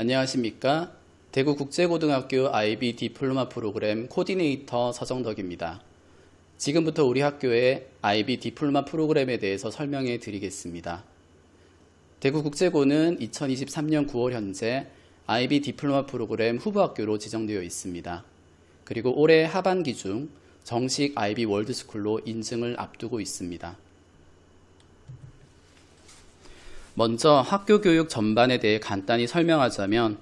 안녕하십니까? 대구국제고등학교 IB 디플로마 프로그램 코디네이터 서정덕입니다. 지금부터 우리 학교의 IB 디플로마 프로그램에 대해서 설명해 드리겠습니다. 대구국제고는 2023년 9월 현재 IB 디플로마 프로그램 후보학교로 지정되어 있습니다. 그리고 올해 하반기 중 정식 IB 월드스쿨로 인증을 앞두고 있습니다. 먼저 학교 교육 전반에 대해 간단히 설명하자면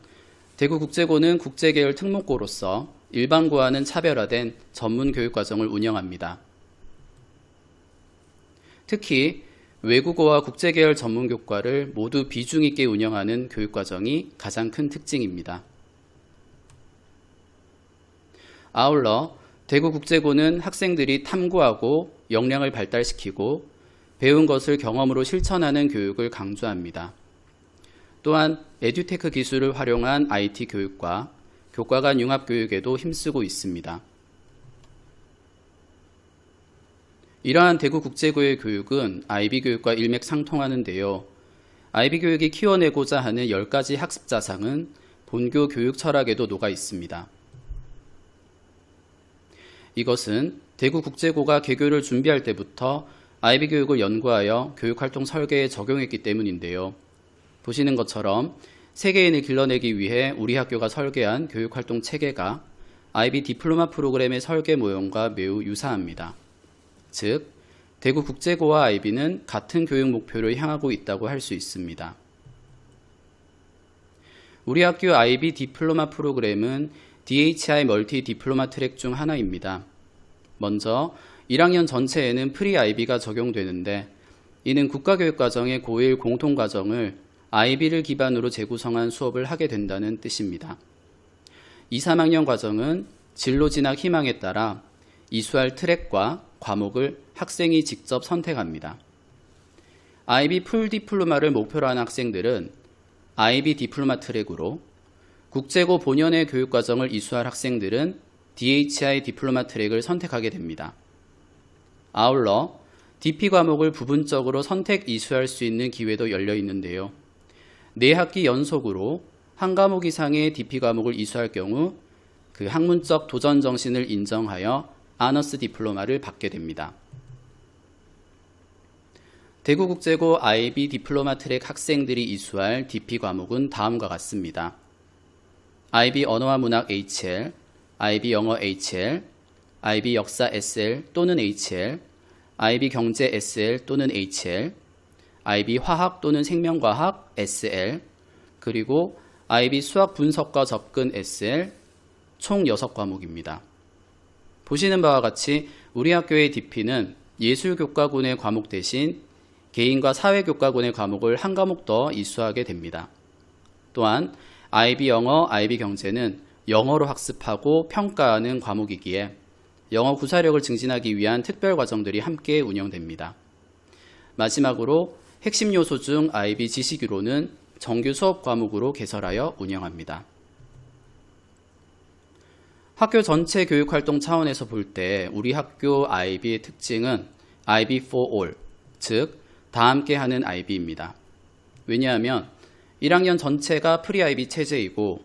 대구국제고는 국제계열 특목고로서 일반고와는 차별화된 전문 교육과정을 운영합니다. 특히 외국어와 국제계열 전문교과를 모두 비중 있게 운영하는 교육과정이 가장 큰 특징입니다. 아울러 대구국제고는 학생들이 탐구하고 역량을 발달시키고 배운 것을 경험으로 실천하는 교육을 강조합니다. 또한 에듀테크 기술을 활용한 IT 교육과 교과 간 융합 교육에도 힘쓰고 있습니다. 이러한 대구국제고의 교육은 IB 교육과 일맥상통하는데요. IB 교육이 키워내고자 하는 10가지 학습 자상은 본교 교육 철학에도 녹아 있습니다. 이것은 대구국제고가 개교를 준비할 때부터 IB 교육을 연구하여 교육활동 설계에 적용했기 때문인데요. 보시는 것처럼 세계인을 길러내기 위해 우리 학교가 설계한 교육활동 체계가 IB 디플로마 프로그램의 설계 모형과 매우 유사합니다. 즉, 대구국제고와 IB는 같은 교육 목표를 향하고 있다고 할 수 있습니다. 우리 학교 IB 디플로마 프로그램은 DHI 멀티 디플로마 트랙 중 하나입니다. 먼저 1학년 전체에는 프리 IB가 적용되는데 이는 국가교육과정의 고1 공통과정을 IB를 기반으로 재구성한 수업을 하게 된다는 뜻입니다. 2, 3학년 과정은 진로 진학 희망에 따라 이수할 트랙과 과목을 학생이 직접 선택합니다. IB 풀 디플로마를 목표로 하는 학생들은 IB 디플로마 트랙으로, 국제고 본연의 교육과정을 이수할 학생들은 DHI 디플로마 트랙을 선택하게 됩니다. 아울러 DP 과목을 부분적으로 선택 이수할 수 있는 기회도 열려 있는데요. 4학기 연속으로 한 과목 이상의 DP 과목을 이수할 경우 그 학문적 도전 정신을 인정하여 아너스 디플로마를 받게 됩니다. 대구국제고 IB 디플로마 트랙 학생들이 이수할 DP 과목은 다음과 같습니다. IB 언어와 문학 HL, IB 영어 HL, IB 역사 SL 또는 HL, IB 경제 SL 또는 HL, IB 화학 또는 생명과학 SL, 그리고 IB 수학 분석과 접근 SL 총 6과목입니다. 보시는 바와 같이 우리 학교의 DP는 예술교과군의 과목 대신 개인과 사회교과군의 과목을 한 과목 더 이수하게 됩니다. 또한 IB 영어, IB 경제는 영어로 학습하고 평가하는 과목이기에 영어 구사력을 증진하기 위한 특별 과정들이 함께 운영됩니다. 마지막으로 핵심 요소 중 IB 지식이론은 정규 수업 과목으로 개설하여 운영합니다. 학교 전체 교육활동 차원에서 볼 때 우리 학교 IB의 특징은 IB for all, 즉 다 함께 하는 IB입니다. 왜냐하면 1학년 전체가 프리 IB 체제이고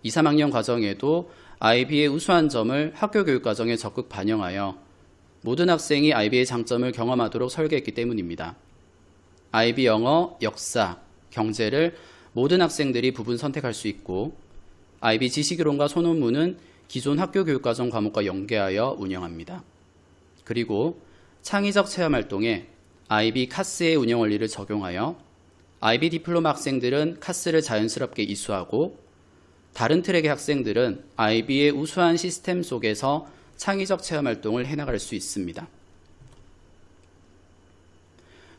2, 3학년 과정에도 IB의 우수한 점을 학교 교육과정에 적극 반영하여 모든 학생이 IB의 장점을 경험하도록 설계했기 때문입니다. IB 영어, 역사, 경제를 모든 학생들이 부분 선택할 수 있고 IB 지식이론과 소논문은 기존 학교 교육과정 과목과 연계하여 운영합니다. 그리고 창의적 체험활동에 IB 카스의 운영 원리를 적용하여 IB 디플로마 학생들은 카스를 자연스럽게 이수하고 다른 트랙의 학생들은 IB의 우수한 시스템 속에서 창의적 체험활동을 해나갈 수 있습니다.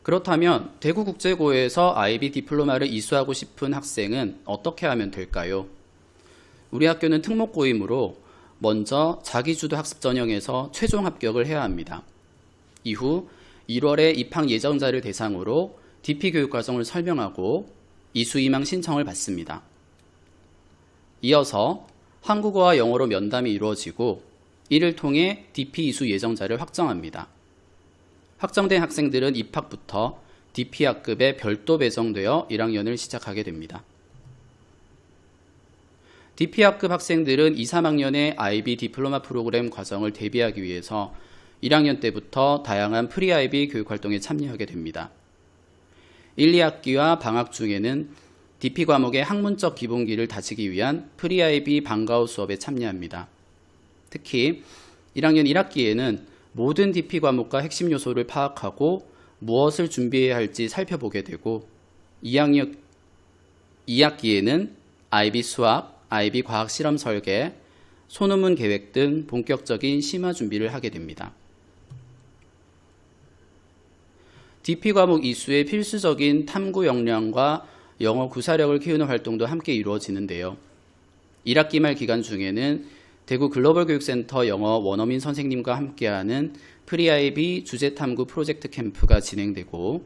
그렇다면 대구국제고에서 IB 디플로마를 이수하고 싶은 학생은 어떻게 하면 될까요? 우리 학교는 특목고이므로 먼저 자기주도 학습 전형에서 최종 합격을 해야 합니다. 이후 1월에 입학 예정자를 대상으로 DP 교육과정을 설명하고 이수 희망 신청을 받습니다. 이어서 한국어와 영어로 면담이 이루어지고 이를 통해 DP 이수 예정자를 확정합니다. 확정된 학생들은 입학부터 DP 학급에 별도 배정되어 1학년을 시작하게 됩니다. DP학급 학생들은 2, 3학년의 IB 디플로마 프로그램 과정을 대비하기 위해서 1학년 때부터 다양한 프리-IB 교육활동에 참여하게 됩니다. 1, 2학기와 방학 중에는 DP 과목의 학문적 기본기를 다지기 위한 프리-IB 방과후 수업에 참여합니다. 특히 1학년 1학기에는 모든 DP 과목과 핵심 요소를 파악하고 무엇을 준비해야 할지 살펴보게 되고 2학기에는 IB 수학, IB 과학 실험 설계, 소논문 계획 등 본격적인 심화 준비를 하게 됩니다. DP 과목 이수의 필수적인 탐구 역량과 영어 구사력을 키우는 활동도 함께 이루어지는데요. 1학기 말 기간 중에는 대구 글로벌교육센터 영어 원어민 선생님과 함께하는 프리-IB 주제탐구 프로젝트 캠프가 진행되고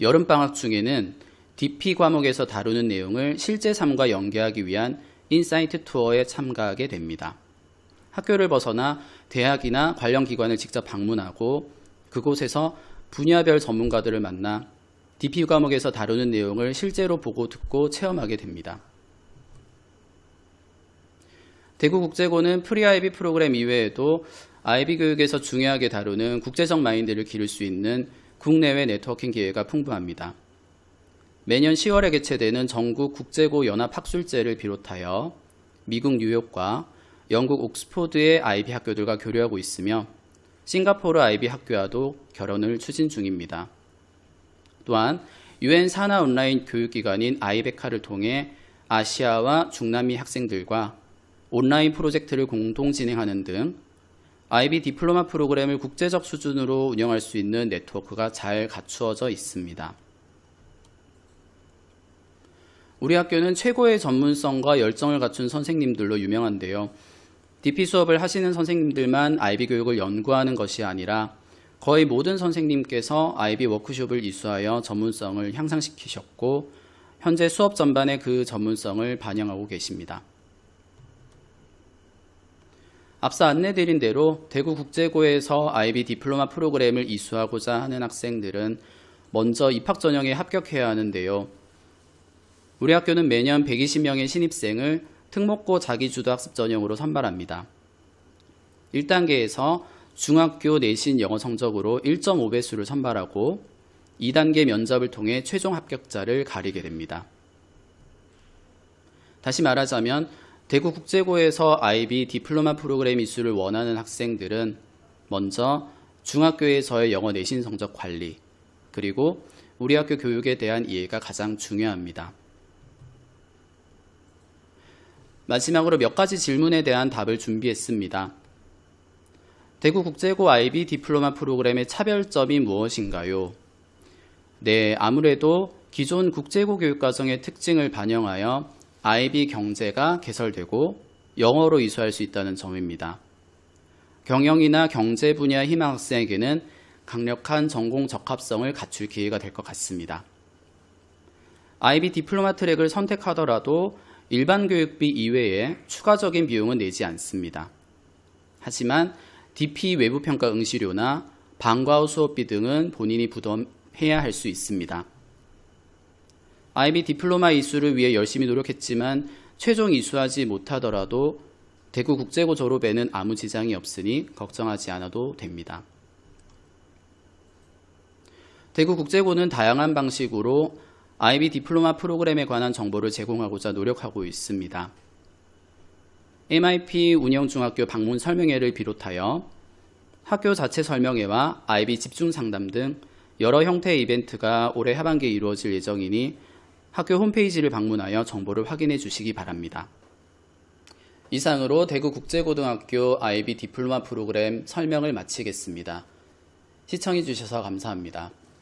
여름방학 중에는 DP 과목에서 다루는 내용을 실제 삶과 연계하기 위한 인사이트 투어에 참가하게 됩니다. 학교를 벗어나 대학이나 관련 기관을 직접 방문하고 그곳에서 분야별 전문가들을 만나 DP 과목에서 다루는 내용을 실제로 보고 듣고 체험하게 됩니다. 대구국제고는 프리-IB 프로그램 이외에도 IB 교육에서 중요하게 다루는 국제적 마인드를 기를 수 있는 국내외 네트워킹 기회가 풍부합니다. 매년 10월에 개최되는 전국 국제고 연합 학술제를 비롯하여 미국 뉴욕과 영국 옥스포드의 IB 학교들과 교류하고 있으며 싱가포르 IB 학교와도 결혼을 추진 중입니다. 또한 UN 산하 온라인 교육기관인 아이베카를 통해 아시아와 중남미 학생들과 온라인 프로젝트를 공동 진행하는 등 IB 디플로마 프로그램을 국제적 수준으로 운영할 수 있는 네트워크가 잘 갖추어져 있습니다. 우리 학교는 최고의 전문성과 열정을 갖춘 선생님들로 유명한데요. DP 수업을 하시는 선생님들만 IB 교육을 연구하는 것이 아니라 거의 모든 선생님께서 IB 워크숍을 이수하여 전문성을 향상시키셨고 현재 수업 전반에 그 전문성을 반영하고 계십니다. 앞서 안내드린 대로 대구국제고에서 IB 디플로마 프로그램을 이수하고자 하는 학생들은 먼저 입학 전형에 합격해야 하는데요. 우리 학교는 매년 120명의 신입생을 특목고 자기주도 학습 전형으로 선발합니다. 1단계에서 중학교 내신 영어 성적으로 1.5배수를 선발하고 2단계 면접을 통해 최종 합격자를 가리게 됩니다. 다시 말하자면 대구국제고에서 IB 디플로마 프로그램 이수를 원하는 학생들은 먼저 중학교에서의 영어 내신 성적 관리, 그리고 우리 학교 교육에 대한 이해가 가장 중요합니다. 마지막으로 몇 가지 질문에 대한 답을 준비했습니다. 대구국제고 IB 디플로마 프로그램의 차별점이 무엇인가요? 네, 아무래도 기존 국제고 교육과정의 특징을 반영하여 IB 경제가 개설되고 영어로 이수할 수 있다는 점입니다. 경영이나 경제 분야 희망 학생에게는 강력한 전공 적합성을 갖출 기회가 될 것 같습니다. IB 디플로마 트랙을 선택하더라도 일반 교육비 이외에 추가적인 비용은 내지 않습니다. 하지만 DP 외부평가 응시료나 방과후 수업비 등은 본인이 부담해야 할 수 있습니다. IB 디플로마 이수를 위해 열심히 노력했지만 최종 이수하지 못하더라도 대구국제고 졸업에는 아무 지장이 없으니 걱정하지 않아도 됩니다. 대구국제고는 다양한 방식으로 IB 디플로마 프로그램에 관한 정보를 제공하고자 노력하고 있습니다. MIP 운영중학교 방문 설명회를 비롯하여 학교 자체 설명회와 IB 집중 상담 등 여러 형태의 이벤트가 올해 하반기에 이루어질 예정이니 학교 홈페이지를 방문하여 정보를 확인해 주시기 바랍니다. 이상으로 대구국제고등학교 IB 디플로마 프로그램 설명을 마치겠습니다. 시청해 주셔서 감사합니다.